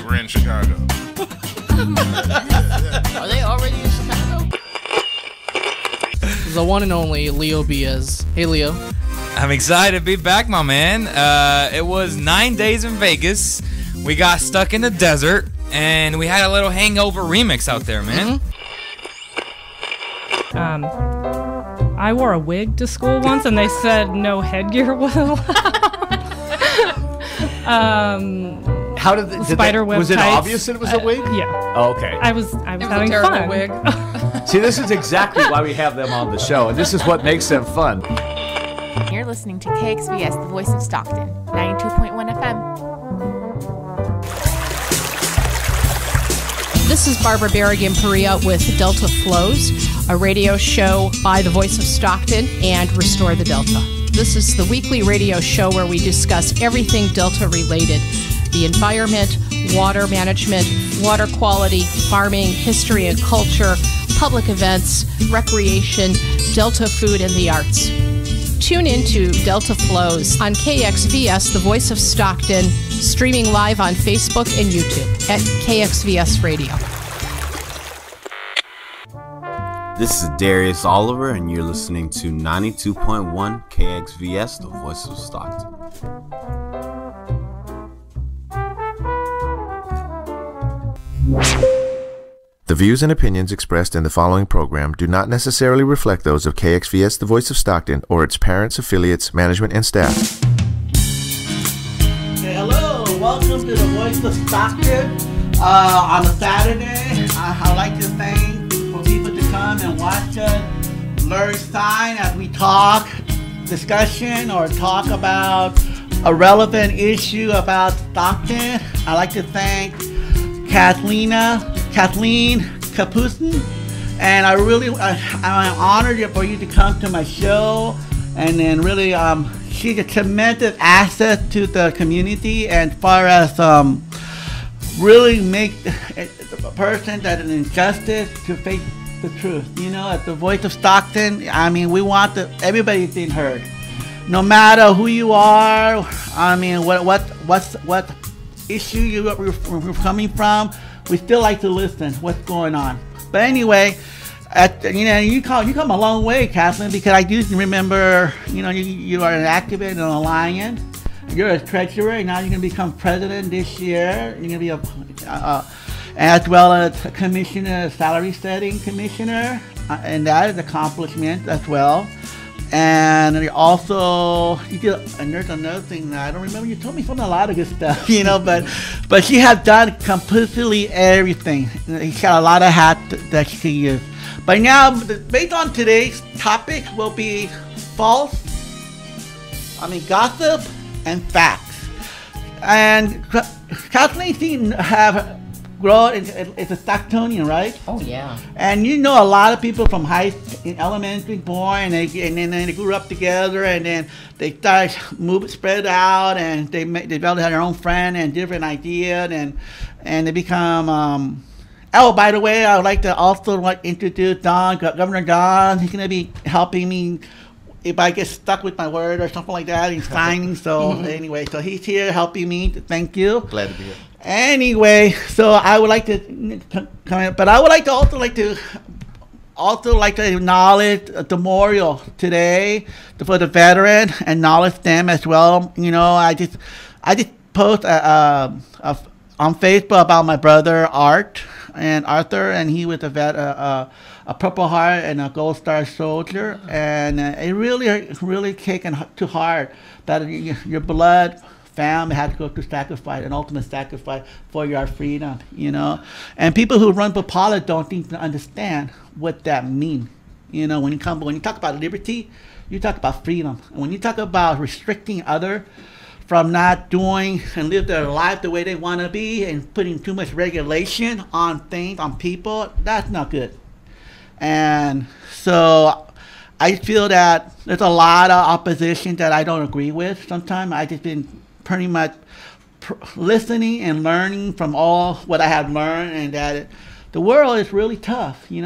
we're in Chicago. Are they already in Chicago? The one and only Leo Biaz. Hey, Leo. I'm excited to be back, my man. It was 9 days in Vegas. We got stuck in the desert, and we had a little hangover remix out there, man. I wore a wig to school once, and they said no headgear was allowed. How did spider web was it tights. Obvious that it was a wig? Yeah. Oh, okay. I was having terrible fun. wig. See, this is exactly why we have them on the show, and this is what makes them fun. You're listening to KXVS, the voice of Stockton, 92.1 FM. This is Barbara Berrigan-Perea with Delta Flows, a radio show by the voice of Stockton and Restore the Delta. This is the weekly radio show where we discuss everything Delta related: the environment, water management, water quality, farming, history and culture, public events, recreation, Delta food, and the arts. Tune in to Delta Flows on KXVS, the voice of Stockton, streaming live on Facebook and YouTube at KXVS Radio. This is Darius Oliver, and you're listening to 92.1 KXVS, the voice of Stockton. The views and opinions expressed in the following program do not necessarily reflect those of KXVS, the voice of Stockton, or its parents, affiliates, management, and staff. Okay, hello, welcome to the voice of Stockton. On a Saturday, I'd like to thank for people to come and watch us, learn sign as we talk, discussion, or talk about a relevant issue about Stockton. I'd like to thank Kathleen Gapusan, and I'm honored for you to come to my show, and then really she's a tremendous asset to the community, and as far as really make a person that is injustice to face the truth. You know, at the voice of Stockton, I mean, we want everybody being heard, no matter who you are. I mean, what issue you're coming from. We still like to listen what's going on. But anyway, you come a long way, Kathleen, because I do remember, you are an activist and a lion. You're a treasurer, and now you're going to become president this year. You're going to be as well as a commissioner, a salary setting commissioner, and that is an accomplishment as well. And there's another thing that I don't remember. You told me a lot of good stuff, but she has done completely everything. She's got a lot of hats that she can use. But now, based on today's topic, will be gossip and facts. And Kathleen seems to have grown as a Stocktonian, right? Oh, yeah. And a lot of people from elementary born, and then they grew up together, and then they started spread out, and they developed their own friend and different ideas, and they become. Oh, by the way, I would like to also introduce Governor Don. He's going to be helping me if I get stuck with my word or something like that. He's signing. So anyway, so he's here helping me. Thank you. Glad to be here. Anyway, so I would like to come in, but I would also like to acknowledge a memorial today for the veteran, acknowledge them as well. I just post on Facebook about my brother Arthur, and he was a Purple Heart and a Gold Star soldier, and it really taken to heart that your blood family had to go through sacrifice, an ultimate sacrifice for your freedom, And people who run for politics don't think to understand what that means. When you talk about liberty, you talk about freedom. And when you talk about restricting others from not doing and live their life the way they want to be and putting too much regulation on things, on people, that's not good. And so I feel that there's a lot of opposition that I don't agree with. Sometimes I just been pretty much listening and learning from all what I have learned, and that the world is really tough, and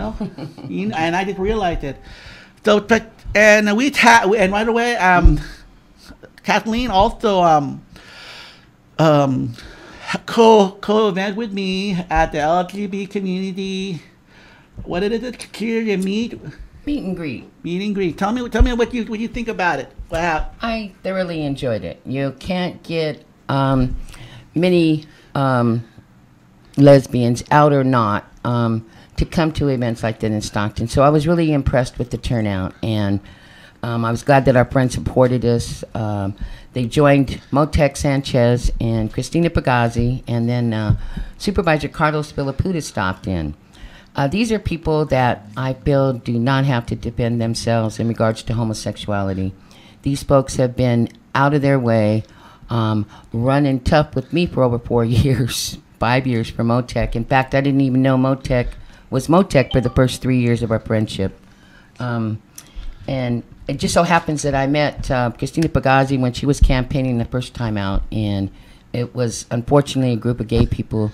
I just realized it. So, and right away, Kathleen also co-event with me at the LGBT community. What is it? Security Meet and greet. Meet and greet. Tell me what you think about it. Wow. I thoroughly enjoyed it. You can't get many lesbians, out or not, to come to events like that in Stockton. So I was really impressed with the turnout, and I was glad that our friends supported us. They joined Motek Sanchez and Christina Pagazzi, and then Supervisor Carlos Villaputa stopped in. These are people that I feel do not have to defend themselves in regards to homosexuality. These folks have been out of their way, running tough with me for over 4 years, 5 years for Motek. In fact, I didn't even know Motek was Motek for the first 3 years of our friendship. And it just so happens that I met Christina Pagazzi when she was campaigning the first time out, and it was unfortunately a group of gay people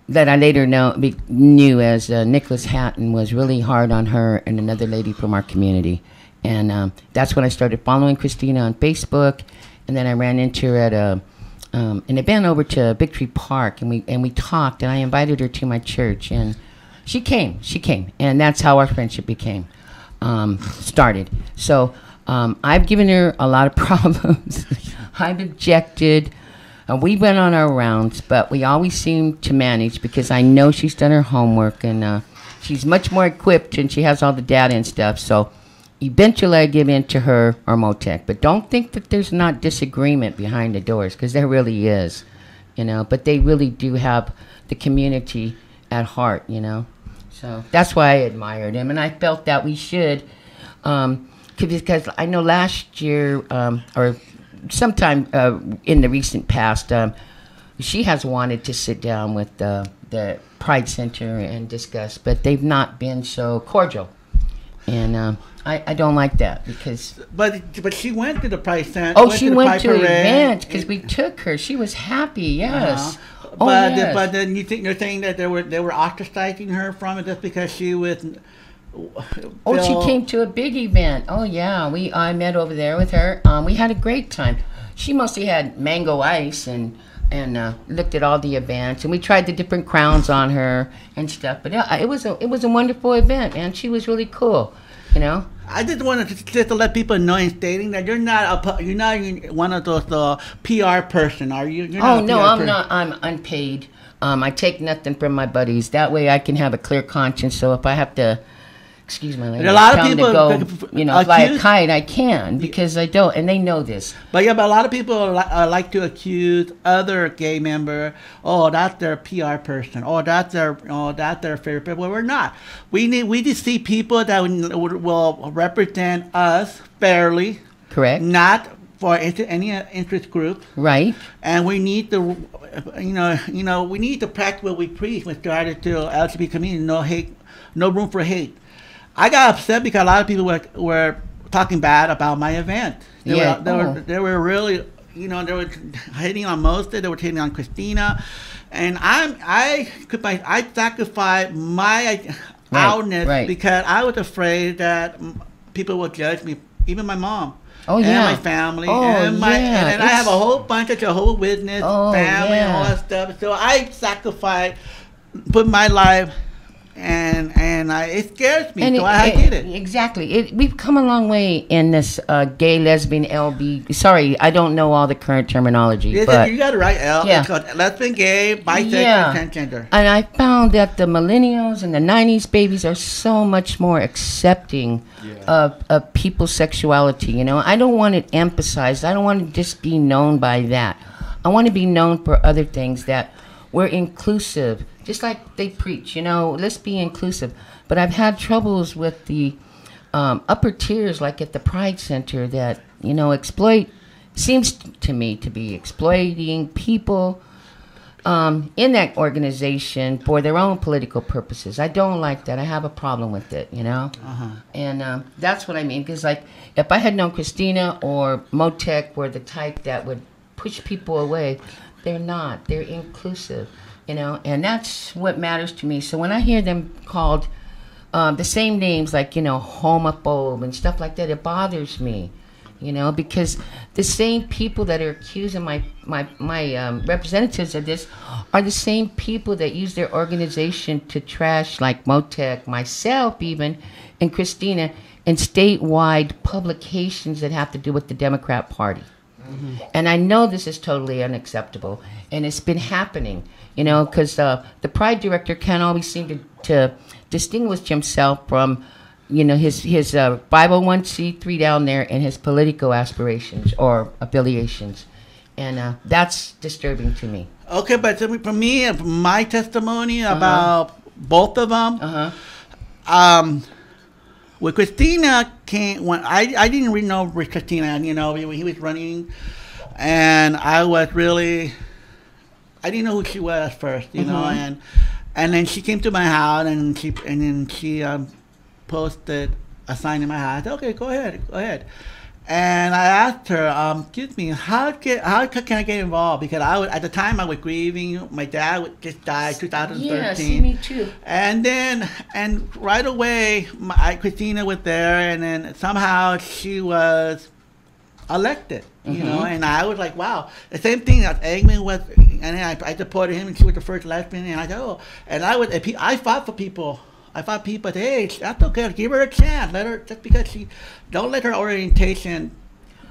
that I later knew as Nicholas Hatton was really hard on her and another lady from our community. And that's when I started following Christina on Facebook, and then I ran into her at an event over to Victory Park, and we talked, and I invited her to my church, and she came, and that's how our friendship started. So I've given her a lot of problems. I've objected. We went on our rounds, but we always seem to manage because I know she's done her homework, and she's much more equipped, and she has all the data and stuff. So eventually I give in to her or Motek. But don't think that there's not disagreement behind the doors, because there really is, But they really do have the community at heart, So that's why I admired him, and I felt that we should, because I know last year or sometime in the recent past, she has wanted to sit down with the Pride Center and discuss, but they've not been so cordial, and I don't like that because. But she went to the Pride Center. Oh, she went to the event because we took her. She was happy. Yes. But but then you're saying that they were ostracizing her from it just because she was. She came to a big event. Oh yeah, I met over there with her. We had a great time. She mostly had mango ice and looked at all the events, and we tried the different crowns on her and stuff. But it was a wonderful event, and she was really cool. I just wanted to let people know in stating that you're not one of those PR person, are you? I'm not. I'm unpaid. I take nothing from my buddies. That way I can have a clear conscience. So if I have to, excuse my language, a lot of people go, fly a kite, I can, because I don't, and they know this. But a lot of people like to accuse other gay member. Oh, that's their PR person. Oh, that's their favorite people. Well, we're not. We just see people that will represent us fairly. Correct. Not for any interest group. Right. And we need to, we need to practice what we preach with regard to LGBT community. No hate, no room for hate. I got upset because a lot of people were talking bad about my event. They were really, they were hating on Mosta, they were hating on Christina, and I sacrificed my outness because I was afraid that people would judge me, even my mom. And my family, and I have a whole bunch of Jehovah's Witness family and all that stuff. So I sacrificed, put my life. And it scares me, so I get it. Exactly. We've come a long way in this gay, lesbian, LB. Sorry, I don't know all the current terminology. But you got it right, L. Yeah. It's called lesbian, gay, bisexual, transgender. And I found that the millennials and the 90s babies are so much more accepting of people's sexuality. I don't want it emphasized. I don't want to just be known by that. I want to be known for other things, that we're inclusive. Just like they preach, let's be inclusive. But I've had troubles with the upper tiers, like at the Pride Center, that, seems to me to be exploiting people in that organization for their own political purposes. I don't like that. I have a problem with it, And that's what I mean. Because, if I had known Christina or Motek were the type that would push people away, they're not. They're inclusive. And that's what matters to me. So when I hear them called the same names, like, homophobe and stuff like that, it bothers me. you know, because the same people that are accusing my representatives of this are the same people that use their organization to trash, like Motec, myself even, and Christina, in statewide publications that have to do with the Democrat Party. Mm-hmm. And I know this is totally unacceptable, and it's been happening, you know, because the Pride director can't always seem to distinguish himself from, you know, his 501c3 down there and his political aspirations or affiliations. And that's disturbing to me. Okay, but for me, my testimony about both of them, with Christina came when I didn't really know Christina, you know, he was running, and I didn't know who she was at first, you know, and then she came to my house and then she posted a sign in my house. Okay, go ahead. And I asked her, excuse me, how can I get involved? Because at the time I was grieving. My dad just died 2013. Yeah, see, me too. And right away, Christina was there, and then somehow she was elected. You know, and I was like, wow. The same thing that Eggman was, and then I supported him, and she was the first lesbian, and I said, oh, and I fought for people. I thought people, hey, that's okay. Give her a chance. Let her, just because don't let her orientation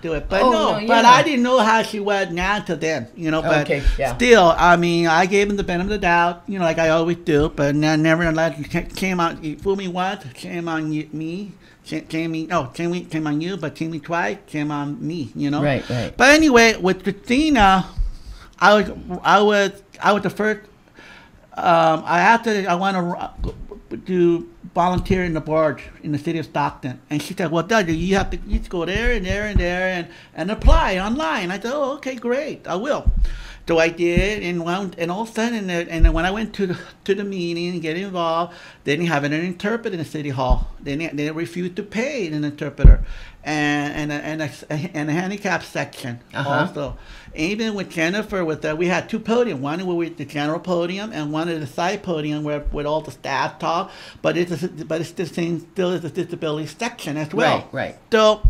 do it. But but I didn't know how she was now to then, you know. But still, I mean, I gave him the benefit of the doubt, you know, like I always do. But never let it came on. You fool me once, shame on me. Came on you, but came twice, came on me, you know. Right. But anyway, with Christina, I was the first. I want to volunteer in the board in the city of Stockton, and she said, "Well, Doug, you have to go there and there and there and apply online." I said, "Oh, okay, great, I will." So I did, and all of a sudden, and then when I went to the meeting and get involved, they didn't have an interpreter in the city hall. They refused to pay an interpreter, and a handicap section also. Even with Jennifer, we had two podiums. One with the general podium, and one at the side podium where with all the staff talk. But it's the same, still is a disability section as well. Right. So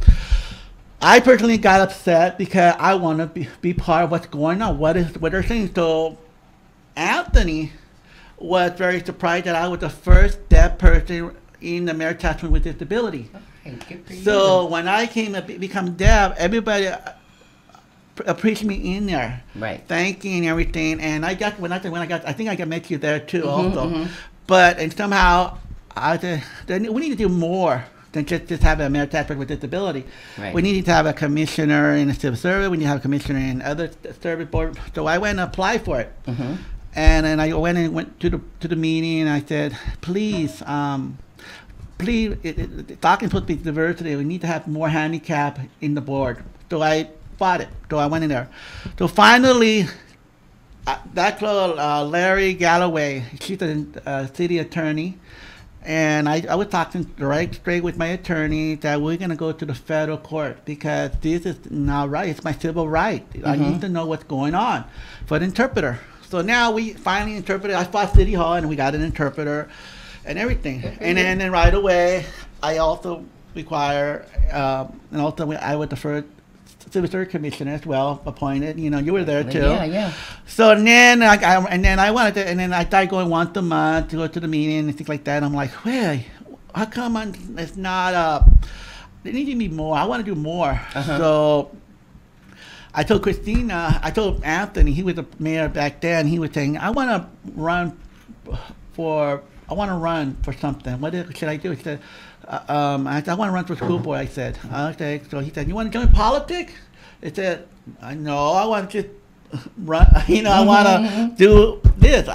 I personally got upset because I want to be part of what's going on. What they're saying. So Anthony was very surprised that I was the first deaf person in the mayor attachment with disability. So when I came to become deaf, everybody appreciated me in there, thanking and everything. And I think I got met you there too, also. But and somehow I said we need to do more than just have a mayor attachment with disability. We need to have a commissioner in the civil service. We need to have a commissioner in other service board. So I went and applied for it. And then I went to the meeting, and I said, please, Stockton's supposed to be diversity. We need to have more handicap in the board. So I fought it. So I went in there. So finally, that girl, Larry Galloway, she's a city attorney. And I was talking straight with my attorney that we're going to go to the federal court because this is not right. It's my civil right. I need to know what's going on for an interpreter. So now we finally interpreted. I fought City Hall, and we got an interpreter and everything. And then right away, I also require, and also I was the first civil service commissioner as well, appointed. You know, you were there too. Yeah. So then I started going once a month to go to the meeting and things like that. I'm like, well, how come it's not there needs to be more. I want to do more. So I told Anthony, he was the mayor back then. He was saying, I want to run for something. What should I do? He said, I want to run for school board. I said, okay. So he said, you want to join politics? I said, no, I want to just run. You know, I want to do this.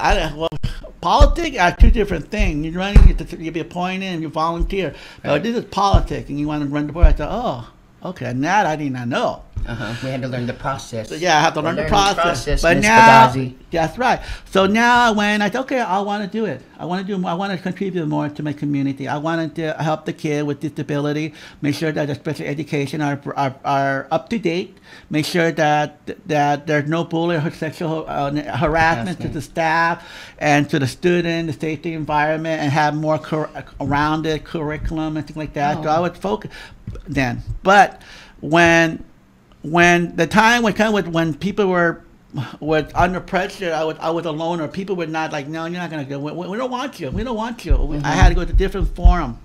Politics are two different things. You're running, you be appointed, and you volunteer. But this is politics, and you want to run the board. I said, oh, okay. And that I did not know. We had to learn the process. So, yeah, I have to learn the process. But now, that's right. So now when I said, okay, I want to do it. I want to contribute more to my community. I wanted to help the kid with disability, make sure that the special education are up to date, make sure that there's no bullying or sexual harassment to the staff and to the student, the safety environment, and have more rounded curriculum and things like that. So I would focus then. But when the time would come when people were under pressure, I was alone, or people were not like, no, you're not gonna go. We don't want you. We don't want you. I had to go to a different forum.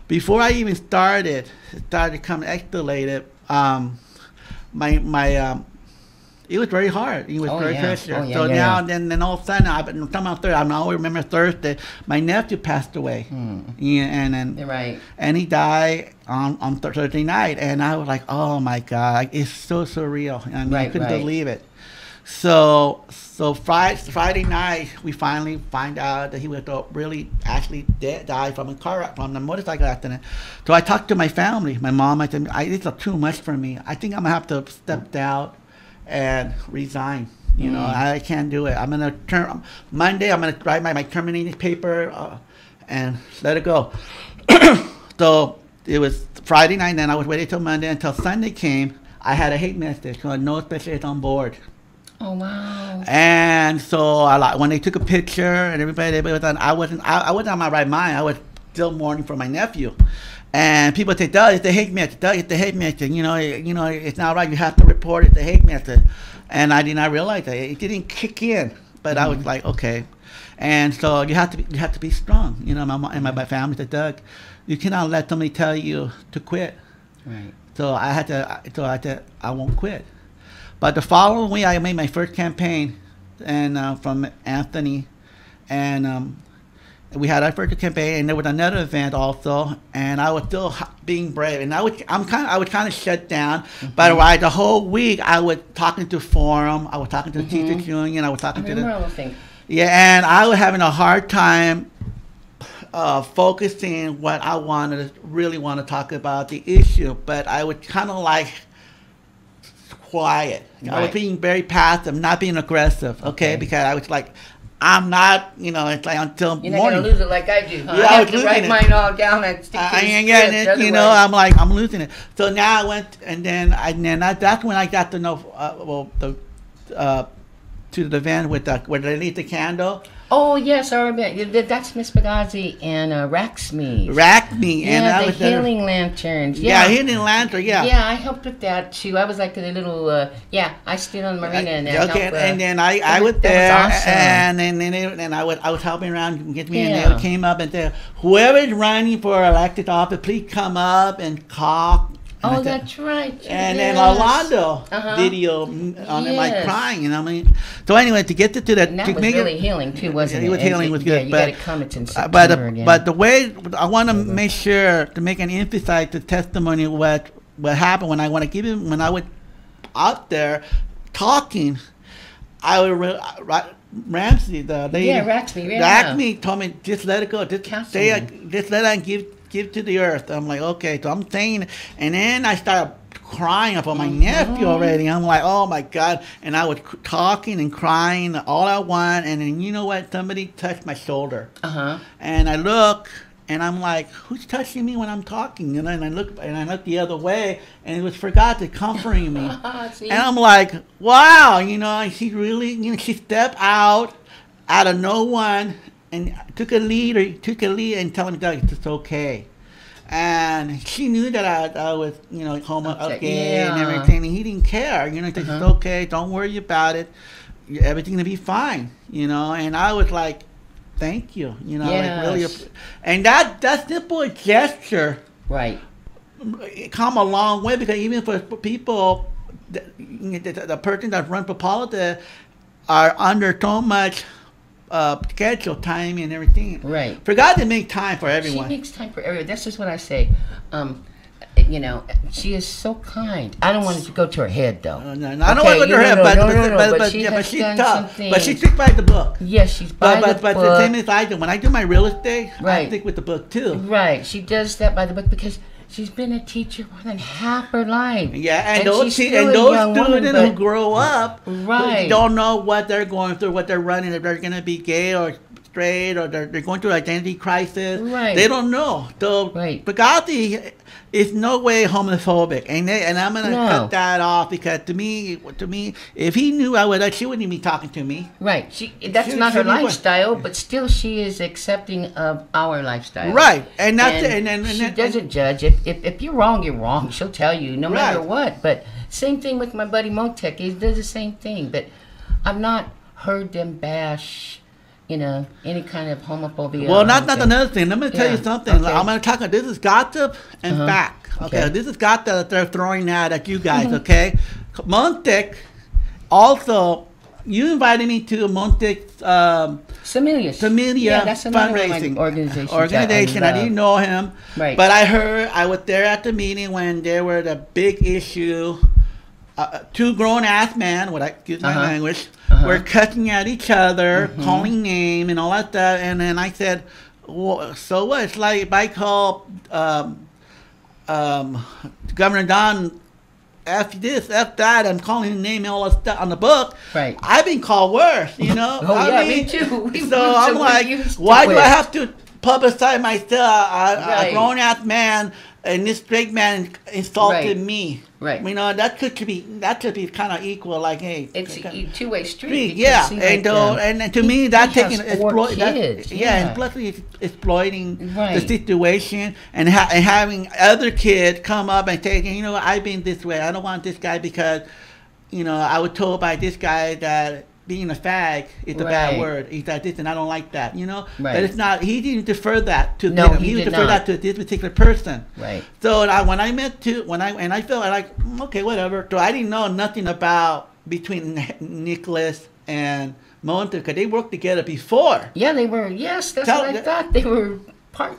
Before I even started to come escalated. It was very hard. It was very pressure. Now, then all of a sudden, I always remember Thursday, my nephew passed away. And he died on Thursday night. And I was like, oh my God, it's so surreal. I mean, I couldn't believe it. So Friday night, we finally find out that he was really actually died from a motorcycle accident. So I talked to my family, my mom. I said, it's too much for me. I think I'm gonna have to step down and resign. I can't do it. I'm gonna Monday. I'm gonna write my terminating paper and let it go. So it was Friday night. Then I was waiting till Monday until Sunday came. I had a hate message. No specialist on board. Oh wow! And so when they took a picture and everybody was on, I wasn't on my right mind. I was still mourning for my nephew. And people say, Doug, it's the hate message. Doug, it's the hate message. It's not right. You have to report it, the hate message. And I did not realize that it didn't kick in. But I was like, okay. And so you have to be strong. My mom and my family said, Doug, you cannot let somebody tell you to quit. Right. So I won't quit. But the following week, I made my first campaign, and from Anthony, and we had our first campaign, and there was another event also, and I was still being brave, and I was kind of shut down. But the whole week, I was talking to forum, I was talking to the teachers union, I was talking to the and I was having a hard time focusing what I really want to talk about the issue, but I was kind of like quiet. Right. I was being very passive, not being aggressive, okay? Because I was like, I'm not, it's like until morning. You're not going to lose it like I do. Huh? Yeah, I have to write mine all down and stick to the I'm like, I'm losing it. So now I went, and then that's when I got to know, to the event where they lit the candle. Oh, yes, I remember. That's Miss Bagazi and Raxme. Yeah, and the healing lanterns. Yeah, healing lantern, yeah. Yeah, I helped with that, too. I was like the little, I stood on the marina and and then I was there, awesome. and I was helping around, get me in there, came up and said, whoever is running for elected office, please come up and talk. Oh, that's right. And then Orlando video on it, like crying, So anyway, to get to that, and that was really healing too, wasn't it? It was healing, was good. Yeah, you got to come. It's in September again. But the way I want to make sure to make an emphasize the testimony of what happened when I was out there talking, Ramsey, the lady, Raxme told me just let it go, just let it give to the earth. I'm like, okay. So I'm saying, and then I started crying about my nephew already. I'm like, oh my God. And I was talking and crying all at once. And then you know what? Somebody touched my shoulder. And I look, and I'm like, who's touching me when I'm talking? And then I look the other way, and it was Forgot comforting me. And I'm like, wow, she really, she stepped out of no one. And took a lead and telling me that it's okay. And she knew that I was, gay and everything. And he didn't care. It's okay. Don't worry about it. Everything's going to be fine. And I was like, thank you. Like really. And that simple gesture. Right. It come a long way, because even for people, the person that run for politics are under so much schedule, time, and everything. Right. Forgot to make time for everyone. She makes time for everyone. That's just what I say. She is so kind. I don't want it to go to her head, though. No, I don't want to go to her head, but she's tough. But she sticks by the book. Yes, she's by the book. But the same as I do. When I do my real estate, I stick with the book, too. Right. She does that by the book because she's been a teacher more than half her life. Yeah, and those students who grow up don't know what they're going through, what they're running, if they're going to be gay or straight or they're going through identity crisis. Right. They don't know. So Bugatti is no way homophobic, and I'm gonna cut that off because to me, if he knew I would, she wouldn't even be talking to me. Right. That's not her lifestyle, but still she is accepting of our lifestyle. Right. And that's and she doesn't judge. If you're wrong, you're wrong. She'll tell you no matter what. But same thing with my buddy Motek. He does the same thing. But I've not heard them bash, any kind of homophobia. Well, not another thing. Let me tell you something. Okay. I'm going to talk about this is gossip and fact. Okay. This is gossip that they're throwing out at you guys. Okay. Motek, also, you invited me to Montek's Samilia fundraising organization. I didn't know him, but I was there at the meeting when there were the big issue. Two grown-ass men, excuse my language, were cussing at each other, calling names and all that stuff. And then I said, well, so what? It's like if I call Governor Don F this, F that, I'm calling his name and all that stuff on the book. Right. I've been called worse, me too. So I'm like, why do I have to publicize myself? A grown-ass man and this straight man insulted me. Right. That could be kind of equal. Like, hey, it's a two-way street. Yeah, and to me, that's taking and plus he's exploiting the situation and having other kids come up and say, I've been this way. I don't want this guy because, I was told by this guy that being a fag is a bad word. He's like this, and I don't like that. But it's not. He didn't defer that to them. He deferred that to this particular person. Right. So when I felt like okay, whatever. So I didn't know nothing about between Nicholas and Monte because they worked together before. Yeah, they were. Yes, that's what I thought. They were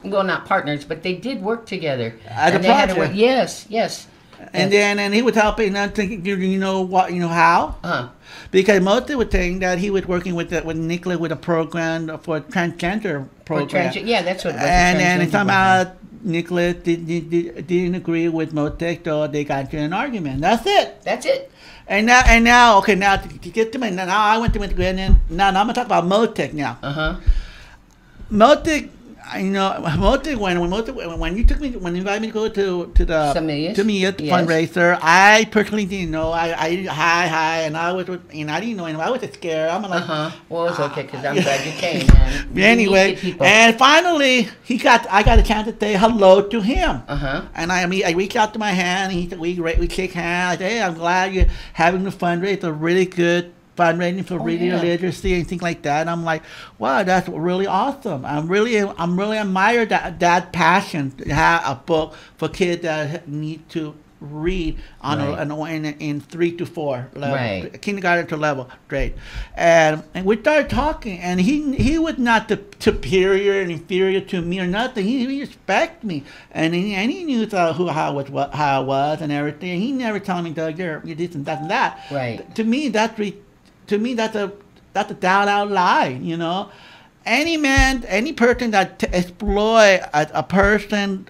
not partners, but they did work together. As a project. Yes. And he was helping. I'm thinking, how? Because Mota was saying that he was working with Nicola with a program for transgender program. That's what it was. And somehow Nicola didn't agree with Motek, so they got into an argument. That's it. And now, to get to me, now I went to and now I'm gonna talk about Motek now. Motek. Motek, when you invited me to go to the fundraiser, I personally didn't know. Hi, and I didn't know him. I was scared. I'm like, well, it's okay because I'm glad you came, man. Anyway, and finally, I got a chance to say hello to him. And I reached out to my hand. We shake hands. I said, hey, I'm glad you're having the fundraiser. It's a really good fundraising for radio literacy and things like that. And I'm like, wow, that's really awesome. I'm really admire that passion to have a book for kids that need to read in 3 to 4 level, kindergarten to level grade. And we started talking, and he was not the superior and inferior to me or nothing. He respected me, and he knew how I was and everything. He never told me, Doug, you're this and that and that. Right. To me, that's a down-out lie. Any person that exploit a person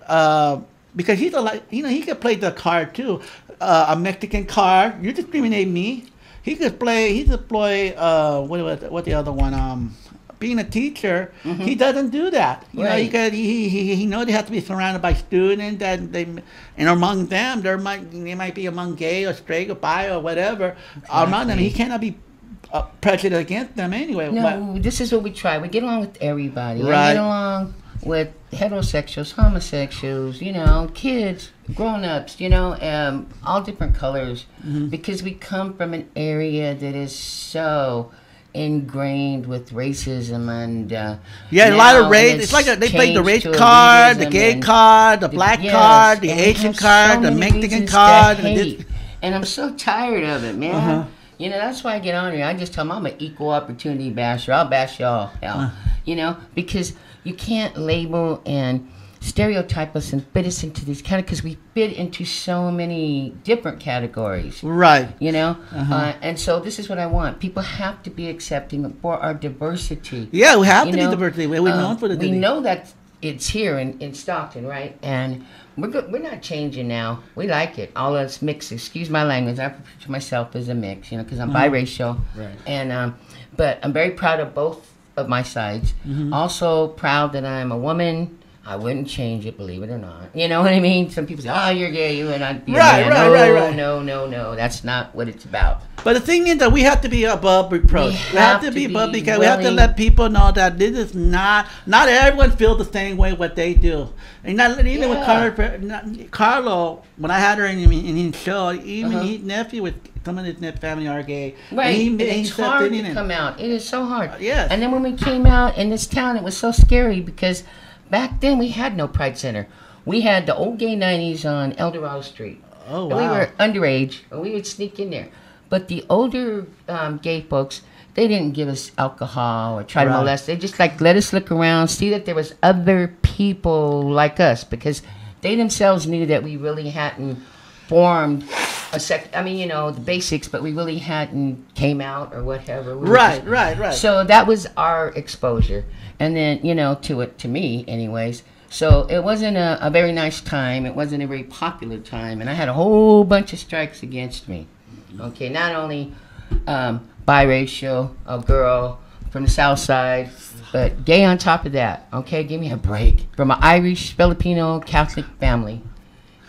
because he's he could play the card too, a Mexican card. You discriminate me. He could play what the other one being a teacher. He doesn't do that. He knows they have to be surrounded by students and among them they might be among gay or straight or bi or whatever. Among them, he cannot be prejudiced against them anyway. No, this is what we try. We get along with everybody. Right. We get along with heterosexuals, homosexuals, kids, grown-ups, all different colors, because we come from an area that is so ingrained with racism and a lot of race. It's like they play the race card, the gay card, the black card, the Asian card, the Mexican card, and I'm so tired of it, man. That's why I get on here. I just tell them I'm an equal opportunity basher. I'll bash y'all, hell. Because you can't label and stereotype us and fit us into these kind of, because we fit into so many different categories. Right. And so this is what I want. People have to be accepting for our diversity. Yeah, we have to be diversity. We're known for the diversity. We know that it's here in Stockton, right? And we're not changing now. We like it. All of us mixed. Excuse my language. I refer to myself as a mix, because I'm biracial. Right. And but I'm very proud of both of my sides. Also proud that I'm a woman. I wouldn't change it, believe it or not. You know what I mean? Some people say, "Oh, you're gay, you and I'd be a man." No. That's not what it's about. But the thing is that we have to be above reproach. We have to be above because we have to let people know that this is not everyone feels the same way what they do. And not even with Carlo, when I had her in his show, even his nephew with some of his family are gay. Right. And it's hard to come out. It is so hard. Yes. And then when we came out in this town, it was so scary because back then we had no Pride Center. We had the old gay 90s on El Dorado Street. Oh, wow. And we were underage, and we would sneak in there. But the older gay folks, they didn't give us alcohol or try to molest. They just let us look around, see that there was other people like us, because they themselves knew that we really hadn't formed a the basics, but we really hadn't came out or whatever. Right. So that was our exposure. And then, to me anyways. So it wasn't a very nice time. It wasn't a very popular time. And I had a whole bunch of strikes against me. Okay, not only biracial, a girl from the South Side, but gay on top of that. Okay, give me a break. From an Irish, Filipino, Catholic family.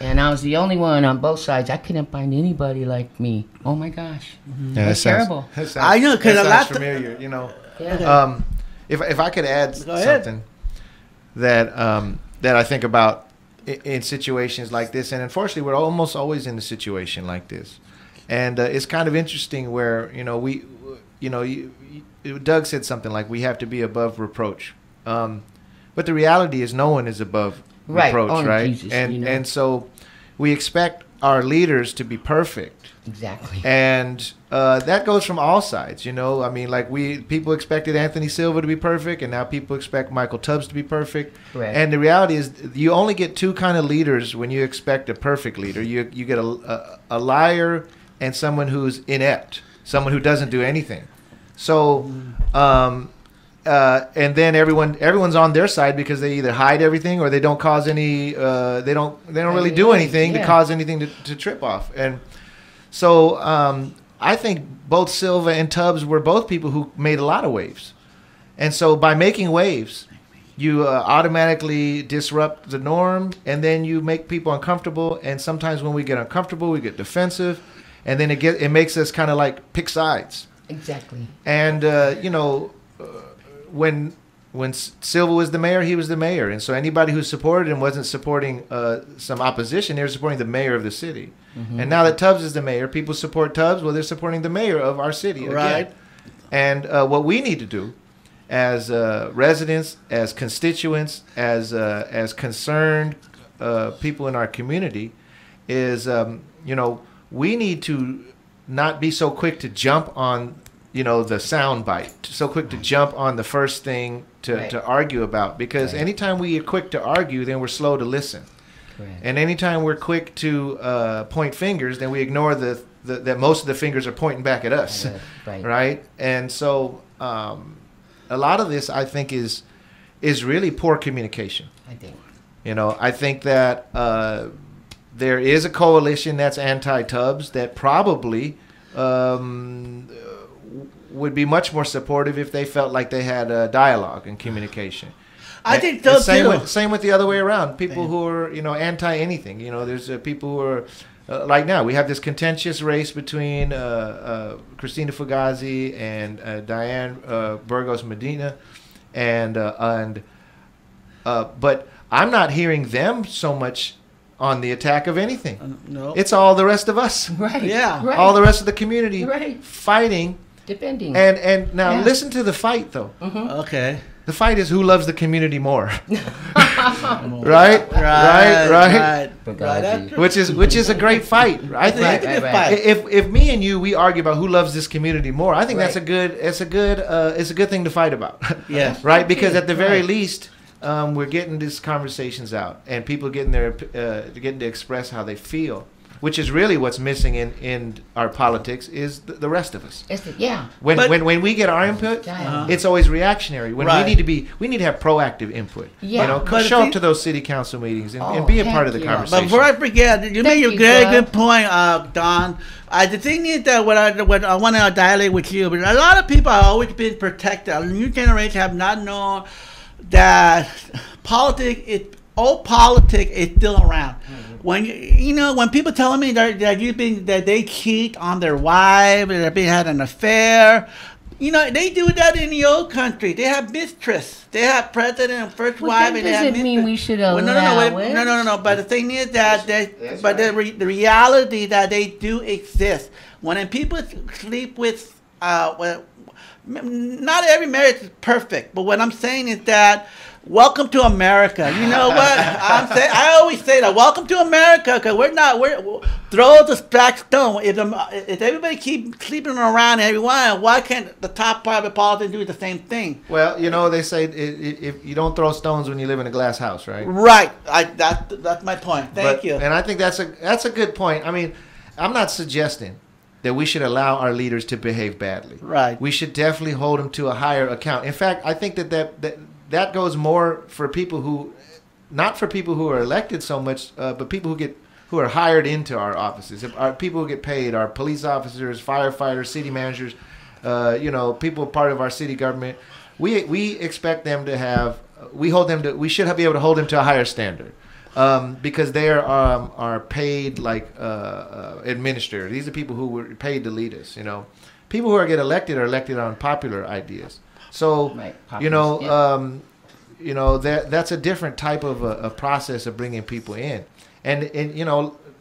And I was the only one on both sides. I couldn't find anybody like me. Oh my gosh. Yeah, that's terrible. I know, because that sounds familiar, Yeah. If I could add something that I think about in situations like this, and unfortunately we're almost always in a situation like this, and it's kind of interesting where Doug said something like we have to be above reproach, but the reality is no one is above reproach, right? Jesus, and so we expect our leaders to be perfect. Exactly. And that goes from all sides, I mean, people expected Anthony Silva to be perfect, and now people expect Michael Tubbs to be perfect. Correct. And the reality is you only get two kind of leaders when you expect a perfect leader. You get a liar and someone who's inept, someone who doesn't do anything. So and then everyone's on their side because they either hide everything or they don't cause any they don't really do anything to cause anything to trip off. And so I think both Silva and Tubbs were both people who made a lot of waves. And so by making waves, you automatically disrupt the norm, and then you make people uncomfortable. And sometimes when we get uncomfortable, we get defensive, and then it makes us kind of like pick sides. Exactly. And when Silva was the mayor, he was the mayor, and so anybody who supported him wasn't supporting some opposition; they were supporting the mayor of the city. Mm-hmm. And now that Tubbs is the mayor, people support Tubbs. Well, they're supporting the mayor of our city, right? Again. And what we need to do, as residents, as constituents, as concerned people in our community, is we need to not be so quick to jump on the sound bite, so quick to jump on the first thing to argue about, because anytime we are quick to argue, then we're slow to listen. Correct. And anytime we're quick to point fingers, then we ignore that most of the fingers are pointing back at us, right? And so a lot of this, I think, is really poor communication. I think. I think that there is a coalition that's anti-Tubbs that probably would be much more supportive if they felt like they had a dialogue and communication. I think so too. Same with the other way around. People who are anti anything. There's people who are like now we have this contentious race between Christina Fugazi and Diane Burgos Medina, but I'm not hearing them so much on the attack of anything. No, it's all the rest of us. Right. Yeah. Right. All the rest of the community fighting. Defending. And now listen to the fight though. Mm-hmm. Okay. The fight is who loves the community more. right? Which is a great fight. I think if me and you we argue about who loves this community more, I think that's a good thing to fight about. Yes. Right? Because at the very least we're getting these conversations out and people getting to express how they feel. which is really what's missing in our politics, is the rest of us. Yeah. When we get our input, it's always reactionary. When we need to have proactive input. Yeah. You know, show up to those city council meetings and be a part of the conversation. But before I forget, you made a very good point, Don. The thing is that what I want to dialogue with you, but a lot of people have always been protected. The new generation have not known that politics is still around. When when people tell me that they cheat on their wife, that they had an affair, they do that in the old country. They have mistress. They have president and first wife. That doesn't mean we should allow it. No. But the thing is that the reality that they do exist. When people sleep with, not every marriage is perfect. But what I'm saying is that. Welcome to America. You know what I'm saying? I always say that. Welcome to America, because throw the black stone. If everybody keep sleeping around everyone, why can't the top private politicians do the same thing? Well, they say if you don't throw stones when you live in a glass house, right? Right. That's my point. Thank you. And I think that's a good point. I mean, I'm not suggesting that we should allow our leaders to behave badly. Right. We should definitely hold them to a higher account. In fact, I think that goes more for people not for people who are elected so much, but people who are hired into our offices. Our people who get paid, our police officers, firefighters, city managers, people part of our city government. We expect them to have. We should be able to hold them to a higher standard, because they are paid like administrators. These are people who were paid to lead us. People who get elected are elected on popular ideas. So, that's a different type of a process of bringing people in. And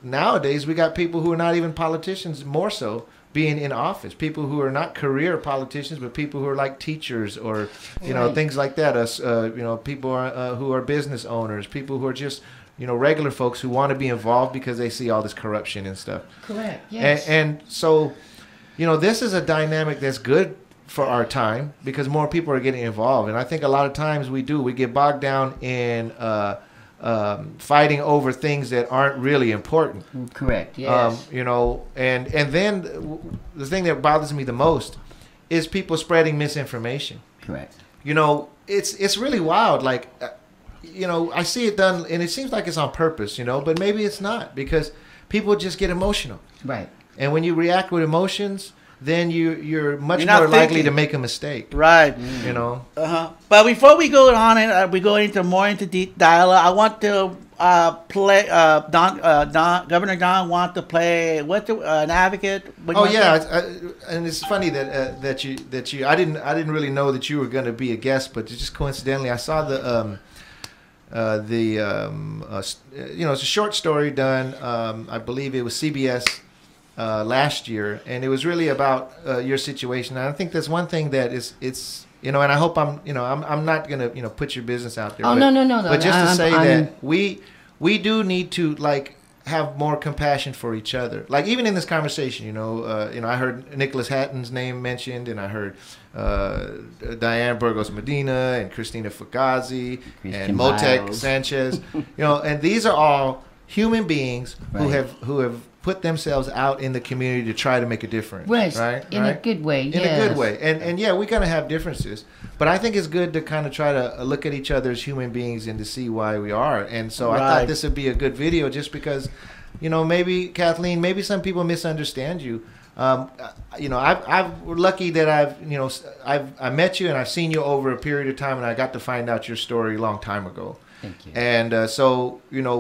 nowadays we got people who are not even politicians, more so, being in office. People who are not career politicians, but people who are like teachers or, things like that. People who are business owners, people who are just, regular folks who want to be involved because they see all this corruption and stuff. Correct, yes. And so, this is a dynamic that's good for our time, because more people are getting involved. And I think a lot of times we get bogged down in fighting over things that aren't really important. Correct, yes. And then the thing that bothers me the most is people spreading misinformation. Correct. It's really wild. Like, I see it done, and it seems like it's on purpose, but maybe it's not, because people just get emotional. Right. And when you react with emotions, then you're much more likely to make a mistake. Right. But before we go on and we go into deep dialogue, I want to play Governor Don want to play an advocate. And it's funny that you I didn't really know that you were going to be a guest, but just coincidentally I saw it's a short story done. I believe it was CBS. Last year, and it was really about your situation. And I think that's one thing that it's and I hope I'm not gonna put your business out there. Oh, no. But just to say that we do need to have more compassion for each other. Like even in this conversation, I heard Nicholas Hatton's name mentioned, and I heard Diane Burgos Medina and Christina Fugazi and Motek Sanchez. And these are all human beings who have put themselves out in the community to try to make a difference. Right? In a good way. In a good way. And yeah, we're going to have differences. But I think it's good to kind of try to look at each other as human beings and to see why we are. And so I thought this would be a good video just because, maybe, Kathleen, maybe some people misunderstand you. I'm lucky that I met you and I've seen you over a period of time, and I got to find out your story a long time ago. Thank you. And so,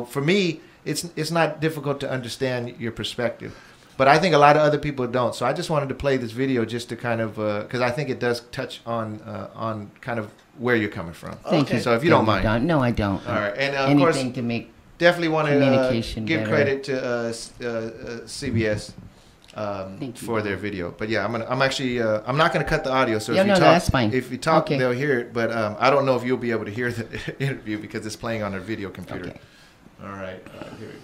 for me, it's not difficult to understand your perspective, but I think a lot of other people don't. So I just wanted to play this video just to kind of because I think it does touch on kind of where you're coming from. Thank you. So if you don't mind. No, I don't. All right, and of anything course, to make definitely want to give better. credit to CBS for their video. But yeah, I'm actually I'm not going to cut the audio. So if you talk, that's fine. If you talk, they'll hear it. But I don't know if you'll be able to hear the interview because it's playing on their video computer. Okay. All right, here we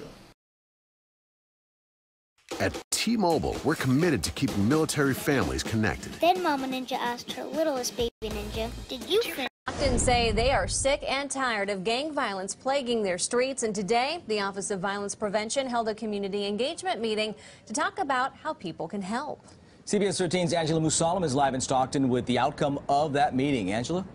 go. At T-Mobile, we're committed to keeping military families connected. Then Mama Ninja asked her littlest baby ninja, "Did you finish?" Stockton say they are sick and tired of gang violence plaguing their streets, and today the Office of Violence Prevention held a community engagement meeting to talk about how people can help. CBS 13's Angela Musalam is live in Stockton with the outcome of that meeting. Angela?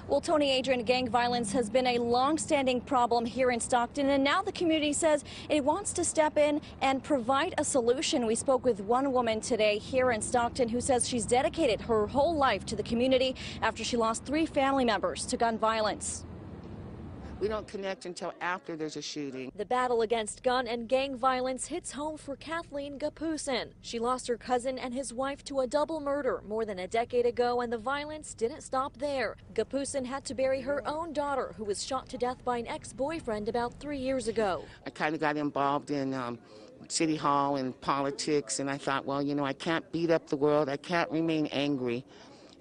Well, Tony Adrian, gang violence has been a long-standing problem here in Stockton, and now the community says it wants to step in and provide a solution. We spoke with one woman today here in Stockton who says she's dedicated her whole life to the community after she lost 3 family members to gun violence. We don't connect until after there's a shooting. The battle against gun and gang violence hits home for Kathleen Gapusan. She lost her cousin and his wife to a double murder more than a decade ago, and the violence didn't stop there. Gapusan had to bury her own daughter, who was shot to death by an ex-boyfriend about 3 years ago. I kind of got involved in City Hall and politics, and I thought, well, you know, I can't beat up the world. I can't remain angry.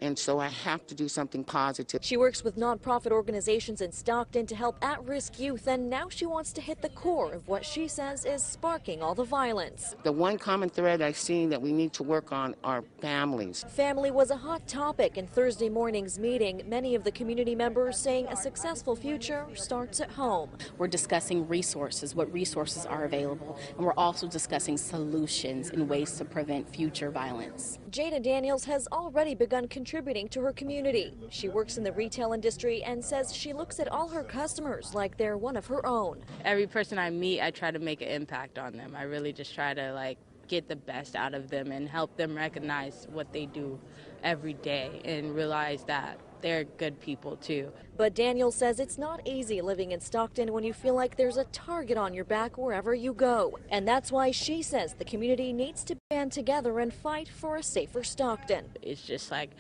And so I have to do something positive. She works with nonprofit organizations in Stockton to help at-risk youth, and now she wants to hit the core of what she says is sparking all the violence. The one common thread I've seen that we need to work on are families. Family was a hot topic in Thursday morning's meeting. Many of the community members saying a successful future starts at home. We're discussing resources, what resources are available, and we're also discussing solutions and ways to prevent future violence. Jada Daniels has already begun contributing to her community. She works in the retail industry and says she looks at all her customers like they're one of her own. Every person I meet, I try to make an impact on them. I really just try to get the best out of them and help them recognize what they do every day and realize that they're good people too. But Daniel says it's not easy living in Stockton when you feel like there's a target on your back wherever you go. And that's why she says the community needs to band together and fight for a safer Stockton. It's just like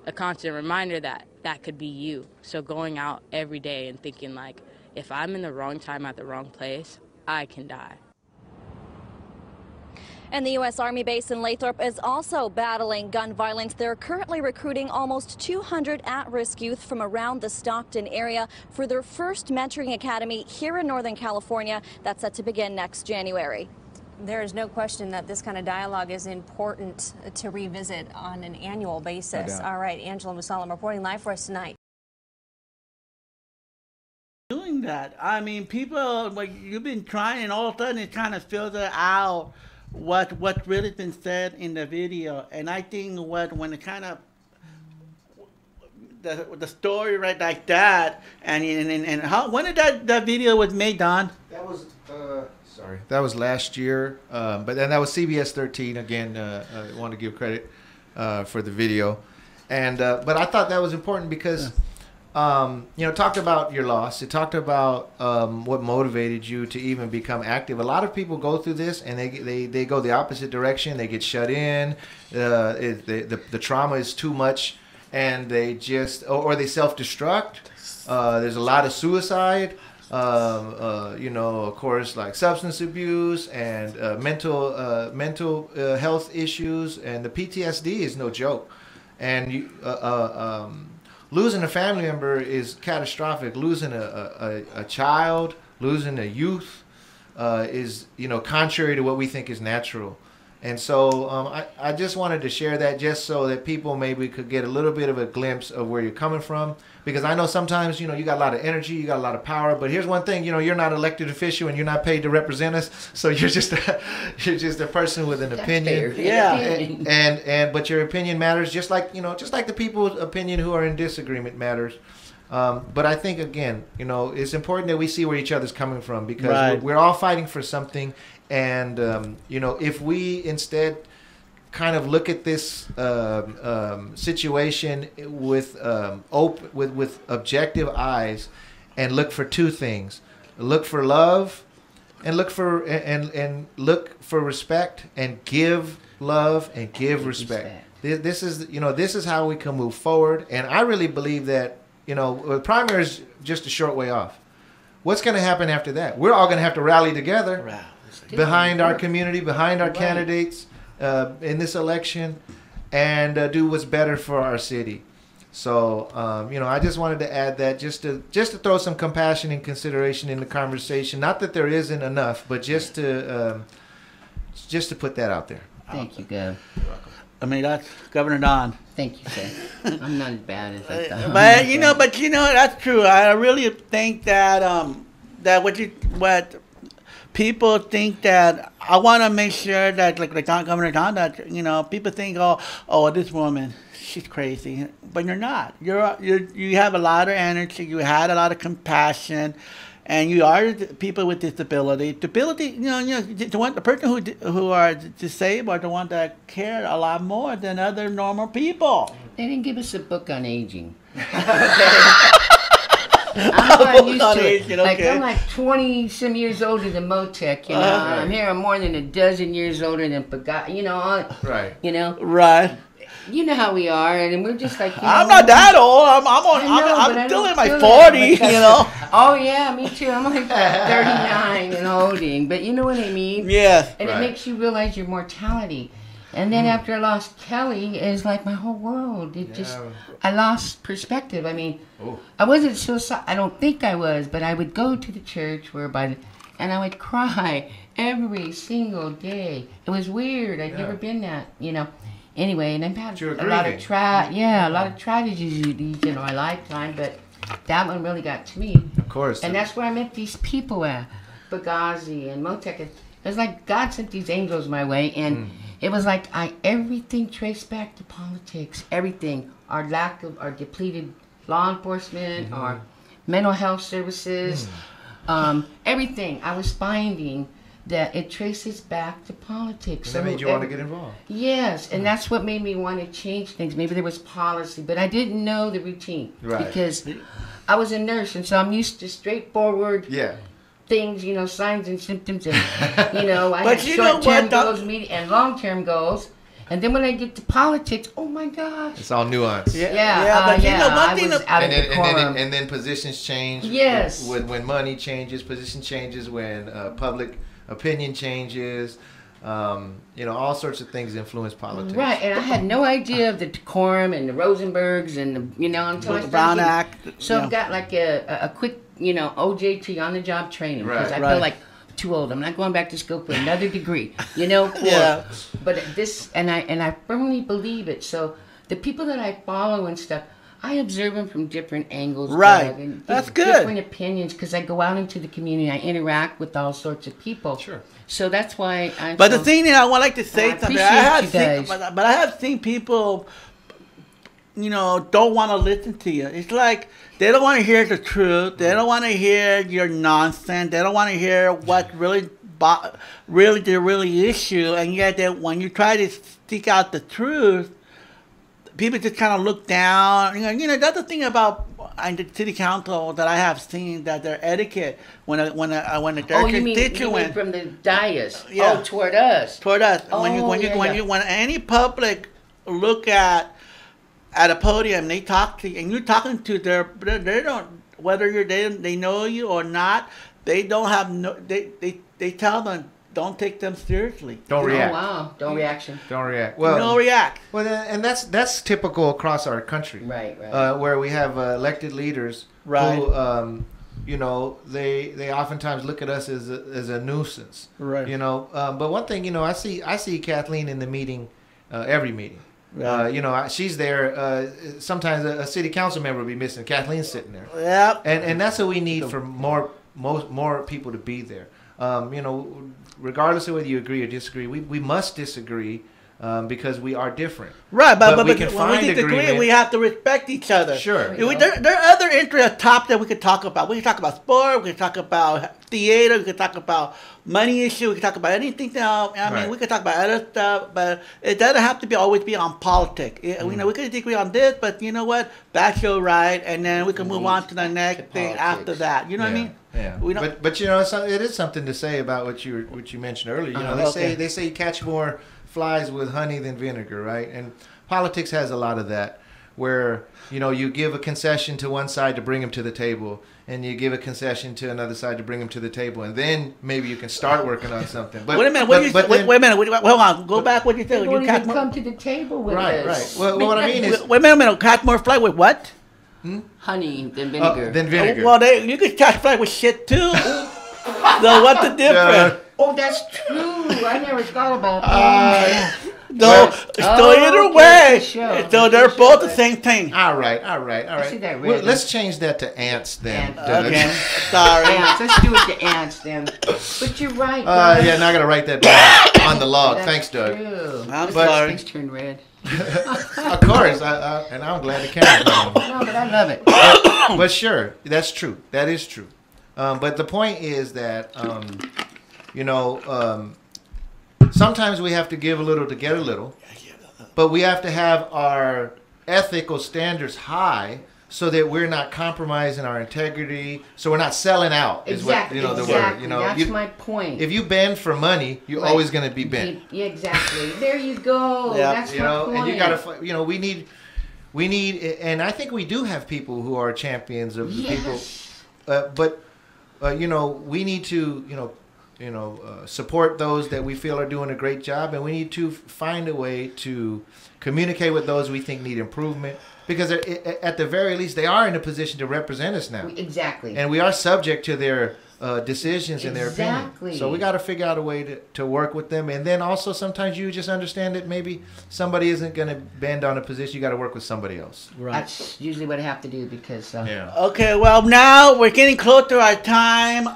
a constant reminder that that could be you. So going out every day and thinking like, if I'm in the wrong time at the wrong place, I can die. And the U.S. Army base in Lathrop is also battling gun violence. They're currently recruiting almost 200 at-risk youth from around the Stockton area for their first mentoring academy here in Northern California. That's set to begin next January. There is no question that this kind of dialogue is important to revisit on an annual basis. All right, Angela Musalam reporting live for us tonight. Doing that, I mean, people, like, you've been trying, and all of a sudden it kind of filters out what really been said in the video. And I think when it kind of the story right like that, and how, when did that video was made, Don? That was sorry, that was last year, but then that was CBS 13 again. I want to give credit for the video, and but I thought that was important because talked about your loss. It talked about what motivated you to even become active. A lot of people go through this and they go the opposite direction. They get shut in. The trauma is too much, and they just or they self-destruct. There's a lot of suicide. Of course, like substance abuse and mental health issues, and the PTSD is no joke. And losing a family member is catastrophic. Losing a child, losing a youth, is contrary to what we think is natural. And so I just wanted to share that just so that people maybe could get a little bit of a glimpse of where you're coming from. Because I know sometimes, you got a lot of energy, you got a lot of power. But here's one thing, you're not an elected official and you're not paid to represent us. So you're just a person with an opinion. Yeah. But your opinion matters, just like the people's opinion who are in disagreement matters. But I think, again, it's important that we see where each other's coming from, because we're all fighting for something. And, if we instead kind of look at this situation with objective eyes and look for two things: look for love, and look for respect, and give love and give respect. This is how we can move forward. And I really believe that the primary is just a short way off. What's going to happen after that? We're all going to have to rally together behind our community, behind our candidates in this election, and do what's better for our city. So, I just wanted to add that just to throw some compassion and consideration in the conversation. Not that there isn't enough, but just to put that out there. Thank you, Gov. You're welcome. I mean, that's Governor Don. Thank you, sir. I'm not as bad as I thought. But that's true. I really think that that what people think that I want to make sure that like Governor Don, that people think oh this woman, she's crazy, but you're not. You have a lot of energy. You had a lot of compassion. And you are people with disability. The person who are disabled are the ones that care a lot more than other normal people. They didn't give us a book on aging. I'm not used to it. Like I'm like 20 some years older than Motec, I'm here. I'm more than a dozen years older than Pagat. Right. Right. You know how we are, and we're just like. I'm not that old. I'm still in my 40s. Oh yeah, me too. I'm like 39 and holding, but you know what I mean. Yes. And it makes you realize your mortality. And then after I lost Kelly, it's like my whole world. I lost perspective. I mean, I wasn't suicidal. I don't think I was, but I would go to the church and I would cry every single day. It was weird. I'd never been that, Anyway, and I've had a lot of tragedies in my lifetime, but that one really got to me. Of course. And that's where I met these people at Bagazi and Motec. It was like God sent these angels my way, and it was like everything traced back to politics. Everything, our depleted law enforcement, our mental health services, everything. I was finding that it traces back to politics. And that made you want to get involved. Yes, and that's what made me want to change things. Maybe there was policy, but I didn't know the routine. Right. Because I was a nurse, and so I'm used to straightforward things, signs and symptoms. And, I had short-term goals and long-term goals. And then when I get to politics, oh my gosh. It's all nuance. And then positions change. Yes. When money changes, position changes, when public opinion changes, all sorts of things influence politics. Right, and I had no idea of the decorum and the Rosenbergs and until I started Brown Act. So I've got like a quick, OJT on the job training because I feel like too old. I'm not going back to school for another degree. But this, and I firmly believe it. So the people that I follow and stuff, I observe them from different angles. Right. And that's good. Different opinions because I go out into the community. I interact with all sorts of people. Sure. So that's why But the thing that I would like to say something. I have seen people, don't want to listen to you. It's like they don't want to hear the truth. They don't want to hear your nonsense. They don't want to hear what really the issue. And yet, when you try to seek out the truth, people just kind of look down. That's the thing about the city council that I have seen, that their etiquette when their constituent. You mean from the dais? Yeah. Oh, toward us. Toward us. When any public look at a podium, they talk to you, and you're talking to they don't, whether they know you or not, they don't have they tell them, don't take them seriously. Don't react. Oh, wow. Don't react. Well, no react. Well, and that's typical across our country. Right. Where we have elected leaders who, they oftentimes look at us as a nuisance. Right. But one thing, I see Kathleen in the meeting, every meeting. Right. She's there. Sometimes a city council member will be missing. Kathleen's sitting there. Yep. And that's what we need for more people to be there. Regardless of whether you agree or disagree, we must disagree because we are different. Right, but we can when we disagree, we have to respect each other. Sure. There are other interests top that we could talk about. We can talk about sport. We can talk about theater. We can talk about money issue. We can talk about anything else. We can talk about other stuff, but it doesn't have to always be on politics. We can disagree on this, but you know what? That's your right, and then we can move on to the next thing after that. You know what I mean? Yeah, but it is something to say about what you mentioned earlier. They say you catch more flies with honey than vinegar, right? And politics has a lot of that, where you give a concession to one side to bring them to the table, and you give a concession to another side to bring them to the table, and then maybe you can start working on something. But wait a minute, wait a minute, hold on, go back. What you said? You can't come to the table with us. Right. Well, what I mean is, wait a minute, catch more fly with what? Honey than vinegar. Than vinegar. Well, you could catch fly with shit too. So what's the difference? Oh, that's true. I never thought about that. So either way, so they're both the same thing. All right. see that Well, red. let's change that to ants then. Okay, sorry. Ants. Let's do it to ants then. But you're right. Yeah, now I gotta write that down on the log. That's Thanks, Doug. true. I'm sorry. Things turn red. Of course, and I'm glad the camera's on. No, but I love it. But sure, that's true. That is true. But the point is that, sometimes we have to give a little to get a little, but we have to have our ethical standards high so that we're not compromising our integrity, so we're not selling out. Is Exactly. what the Exactly. word. That's my point. If you bend for money, you're Right. always going to be bent. Yeah, exactly. There you go. Yeah. That's my point. And you gotta, we need, and I think we do have people who are champions of the people, but we need to, support those that we feel are doing a great job, and we need to find a way to communicate with those we think need improvement, because at the very least, they are in a position to represent us now. Exactly. And we are subject to their decisions and their Exactly. opinion. So we got to figure out a way to work with them. And then also sometimes you just understand that maybe somebody isn't going to bend on a position. You got to work with somebody else. Right. That's usually what I have to do because. Okay, well, now we're getting close to our time.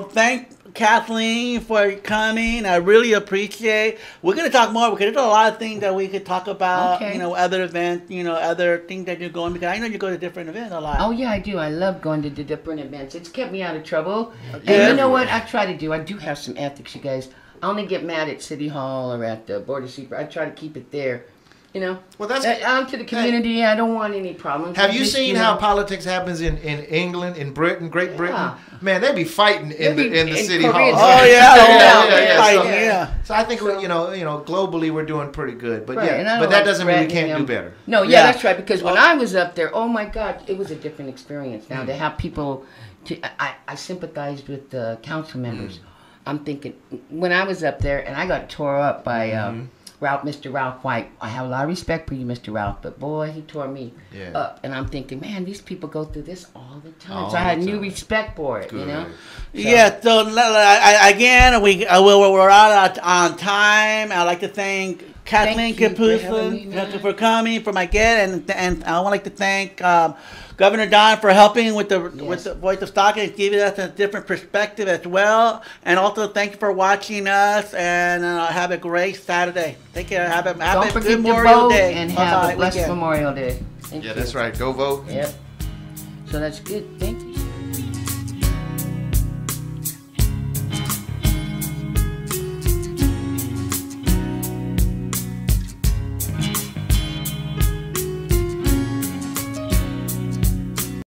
Thank Kathleen for coming. I really appreciate. We're going to talk more because there's a lot of things that we could talk about. Okay. Other events, other things that you're going, because I know you go to different events a lot. Oh yeah, I do. I love going to the different events. It's kept me out of trouble. Okay. And you know what? I try to do. I do have some ethics, you guys. I only get mad at City Hall or at the Board of Super. I try to keep it there. Well, that's out to the community. I don't want any problems. Have you seen how politics happens in England, in Britain, Great Britain? Man, they be fighting in the city hall. Oh yeah. So I think globally we're doing pretty good, but Right, and I but don't that like doesn't mean we threatening can't do them. better. No, yeah, that's right. Because when I was up there, oh my God, it was a different experience. Now to have people, I sympathized with the council members. I'm thinking when I was up there and I got tore up by Mr. Ralph White. I have a lot of respect for you, Mr. Ralph, but boy, he tore me up. And I'm thinking, man, these people go through this all the time. So I had new respect for it, Yeah, so again, we're out on time. I'd like to thank Kathleen Gapusan for coming, for my guest, and I would like to thank Governor Don for helping with the Voice of Stockton and giving us a different perspective as well. And also thank you for watching us, and have a great Saturday. Take care. Have a good Memorial Day. And have a blessed Memorial Day. That's right. Go vote. Yep. So that's good. Thank you.